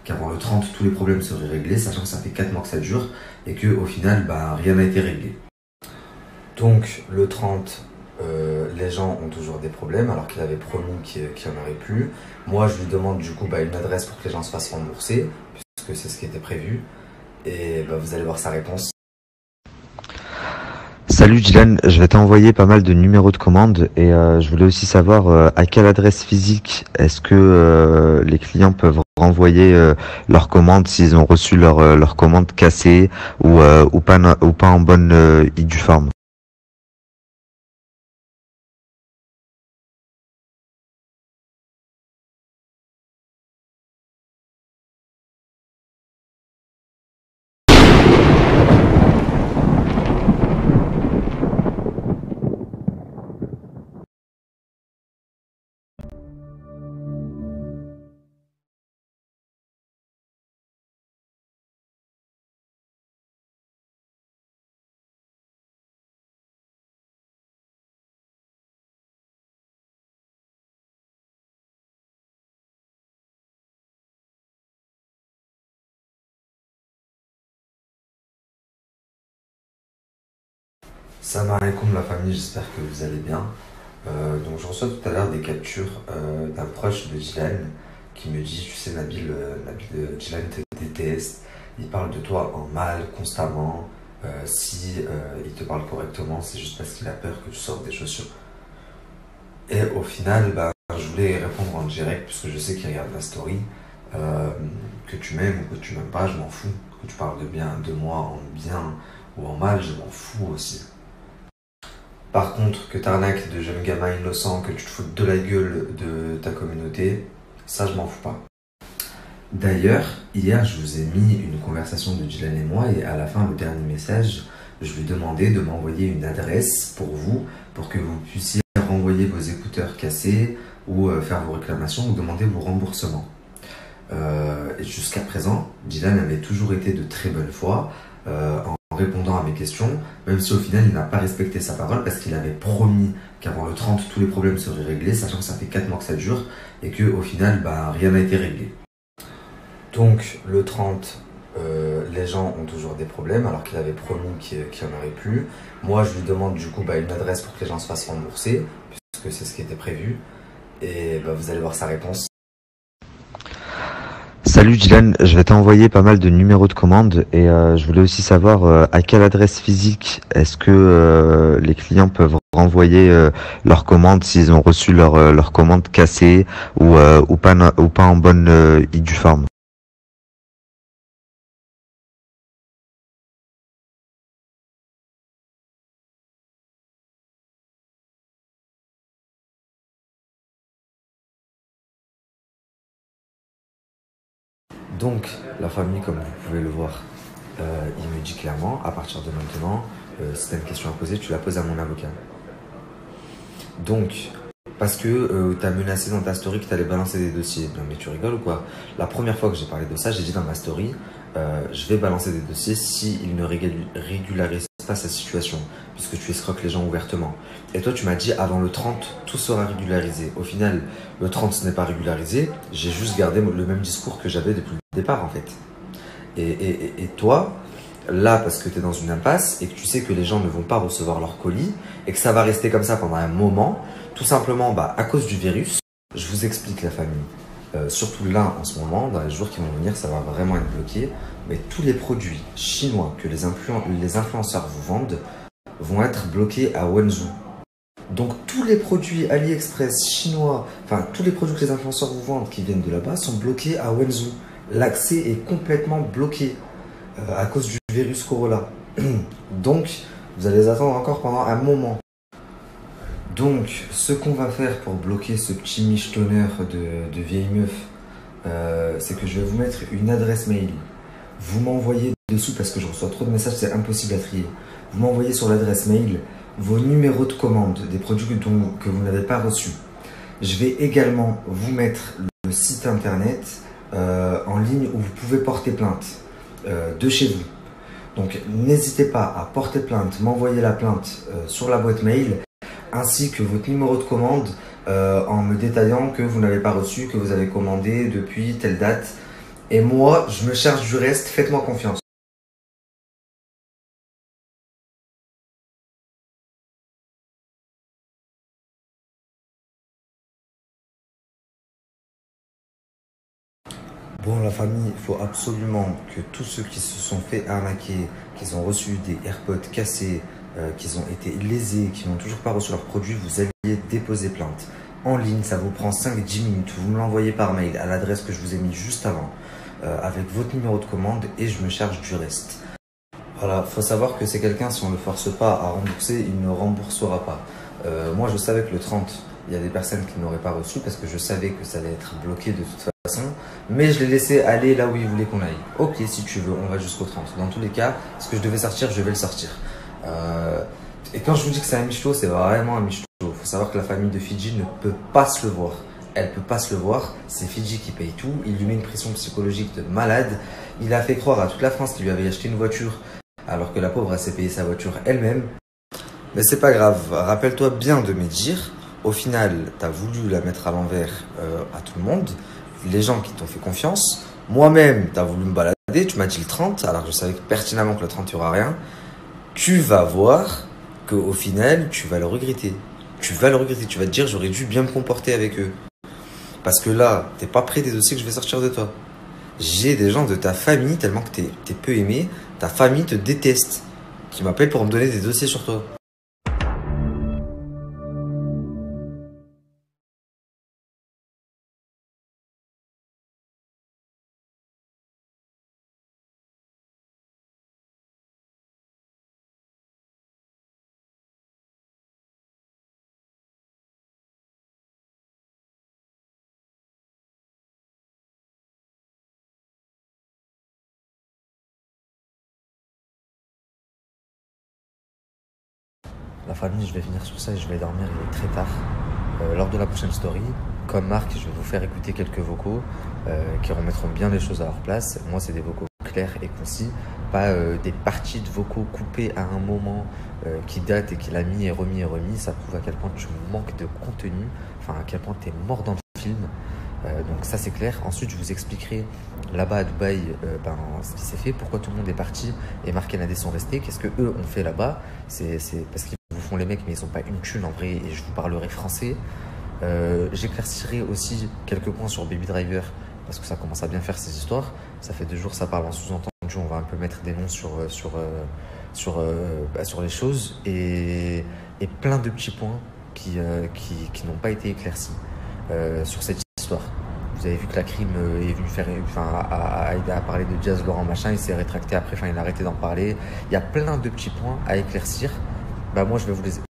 qu'avant le 30, tous les problèmes seraient réglés, sachant que ça fait 4 mois que ça dure et qu'au final, rien n'a été réglé. Donc le 30, les gens ont toujours des problèmes alors qu'il avait promis qu'il n'y en aurait plus. Moi, je lui demande du coup une adresse pour que les gens se fassent rembourser, puisque c'est ce qui était prévu. Et vous allez voir sa réponse. Salut Dylan, je vais t'envoyer pas mal de numéros de commande et je voulais aussi savoir à quelle adresse physique est-ce que les clients peuvent renvoyer leurs commandes s'ils ont reçu leur commande cassée ou pas en bonne et due forme. Salam alaikum la famille, j'espère que vous allez bien. Donc je reçois tout à l'heure des captures d'un proche de Dylan qui me dit, tu sais Nabil, Dylan te déteste, il parle de toi en mal constamment, si il te parle correctement c'est juste parce qu'il a peur que tu sortes des chaussures. Et au final, je voulais répondre en direct puisque je sais qu'il regarde la story, que tu m'aimes ou que tu m'aimes pas, je m'en fous, que tu parles de bien de moi en bien ou en mal, je m'en fous aussi. Par contre, que t'arnaques de jeunes gamins innocents, que tu te foutes de la gueule de ta communauté, ça je m'en fous pas. D'ailleurs, hier je vous ai mis une conversation de Dylan et moi et à la fin, le dernier message, je lui ai demandé de m'envoyer une adresse pour vous, pour que vous puissiez renvoyer vos écouteurs cassés ou faire vos réclamations ou demander vos remboursements. Et jusqu'à présent, Dylan avait toujours été de très bonne foi en répondant à mes questions, même si au final il n'a pas respecté sa parole parce qu'il avait promis qu'avant le 30 tous les problèmes seraient réglés, sachant que ça fait 4 mois que ça dure et qu'au final rien n'a été réglé. Donc le 30, les gens ont toujours des problèmes alors qu'il avait promis qu'il n'y en aurait plus. Moi je lui demande du coup une adresse pour que les gens se fassent rembourser, puisque c'est ce qui était prévu. Et vous allez voir sa réponse. Salut Dylan, je vais t'envoyer pas mal de numéros de commande et je voulais aussi savoir à quelle adresse physique est-ce que les clients peuvent renvoyer leurs commandes s'ils ont reçu leur commande cassée ou pas en bonne et due forme. Donc la famille, comme vous pouvez le voir, il me dit clairement, à partir de maintenant, si tu as une question à poser, tu la poses à mon avocat. Donc, parce que tu as menacé dans ta story que tu allais balancer des dossiers. Non mais tu rigoles ou quoi? La première fois que j'ai parlé de ça, j'ai dit dans ma story, je vais balancer des dossiers s'il ne régularise pas sa situation, puisque tu escroques les gens ouvertement. Et toi tu m'as dit avant le 30, tout sera régularisé. Au final, le 30 ce n'est pas régularisé, j'ai juste gardé le même discours que j'avais depuis le départ en fait. Et toi, là parce que tu es dans une impasse et que tu sais que les gens ne vont pas recevoir leur colis et que ça va rester comme ça pendant un moment, tout simplement à cause du virus, je vous explique la famille. Surtout là en ce moment, dans les jours qui vont venir, ça va vraiment être bloqué. Mais tous les produits chinois que les influenceurs vous vendent vont être bloqués à Wenzhou. Donc tous les produits AliExpress chinois, enfin tous les produits que les influenceurs vous vendent qui viennent de là-bas sont bloqués à Wenzhou. L'accès est complètement bloqué à cause du virus Corona. Donc vous allez les attendre encore pendant un moment. Donc, ce qu'on va faire pour bloquer ce petit michetonneur de vieille meuf, c'est que je vais vous mettre une adresse mail. Vous m'envoyez dessous, parce que je reçois trop de messages, c'est impossible à trier. Vous m'envoyez sur l'adresse mail vos numéros de commande des produits que vous n'avez pas reçus. Je vais également vous mettre le site internet en ligne où vous pouvez porter plainte de chez vous. Donc, n'hésitez pas à porter plainte, m'envoyer la plainte sur la boîte mail, ainsi que votre numéro de commande en me détaillant que vous n'avez pas reçu, que vous avez commandé depuis telle date Et moi, je me charge du reste, faites-moi confiance. Bon, la famille, il faut absolument que tous ceux qui se sont fait arnaquer, qu'ils ont reçu des AirPods cassés, qu'ils ont été lésés, qui n'ont toujours pas reçu leurs produits, vous alliez déposer plainte. En ligne, ça vous prend 5-10 minutes. Vous me l'envoyez par mail à l'adresse que je vous ai mis juste avant, avec votre numéro de commande et je me charge du reste. Voilà, faut savoir que c'est quelqu'un, si on ne le force pas à rembourser, il ne remboursera pas. Moi, je savais que le 30, il y a des personnes qui n'auraient pas reçu parce que je savais que ça allait être bloqué de toute façon. Mais je l'ai laissé aller là où il voulait qu'on aille. Ok, si tu veux, on va jusqu'au 30. Dans tous les cas, ce que je devais sortir, je vais le sortir. Et quand je vous dis que c'est un michto, c'est vraiment un michto. Il faut savoir que la famille de Fidji ne peut pas se le voir. Elle peut pas se le voir. C'est Fidji qui paye tout. Il lui met une pression psychologique de malade. Il a fait croire à toute la France qu'il lui avait acheté une voiture alors que la pauvre, elle s'est payée sa voiture elle-même. Mais c'est pas grave, rappelle-toi bien de mes dires. Au final, tu as voulu la mettre à l'envers à tout le monde, les gens qui t'ont fait confiance. Moi-même, tu as voulu me balader, tu m'as dit le 30, alors que je savais pertinemment que le 30, il n'y aura rien. Tu vas voir qu'au final, tu vas le regretter. Tu vas le regretter, tu vas te dire j'aurais dû bien me comporter avec eux. Parce que là, t'es pas prêt des dossiers que je vais sortir de toi. J'ai des gens de ta famille, tellement que t'es peu aimé, ta famille te déteste, qui m'appellent pour me donner des dossiers sur toi. La famille, je vais finir sur ça et je vais dormir, il est très tard. Lors de la prochaine story, comme Marc, je vais vous faire écouter quelques vocaux qui remettront bien les choses à leur place. Moi, c'est des vocaux clairs et concis, pas des parties de vocaux coupées à un moment qui date et qu'il a mis et remis et remis. Ça prouve à quel point tu manques de contenu, enfin à quel point tu es mort dans le film. Donc ça c'est clair. Ensuite je vous expliquerai là-bas à Dubaï ce qui s'est fait, pourquoi tout le monde est parti et Marc et Nadé sont restés, qu'est-ce que eux ont fait là-bas. C'est parce qu'ils vous font les mecs mais ils n'ont pas une thune en vrai et je vous parlerai français. J'éclaircirai aussi quelques points sur Baby Driver parce que ça commence à bien faire ces histoires. Ça fait 2 jours ça parle en sous-entendu, on va un peu mettre des noms sur les choses et plein de petits points qui n'ont pas été éclaircis sur cette histoire. Vous avez vu que la crime est venue faire, a parlé de Jazz Laurent machin, il s'est rétracté après, il a arrêté d'en parler. Il y a plein de petits points à éclaircir. Bah moi je vais vous les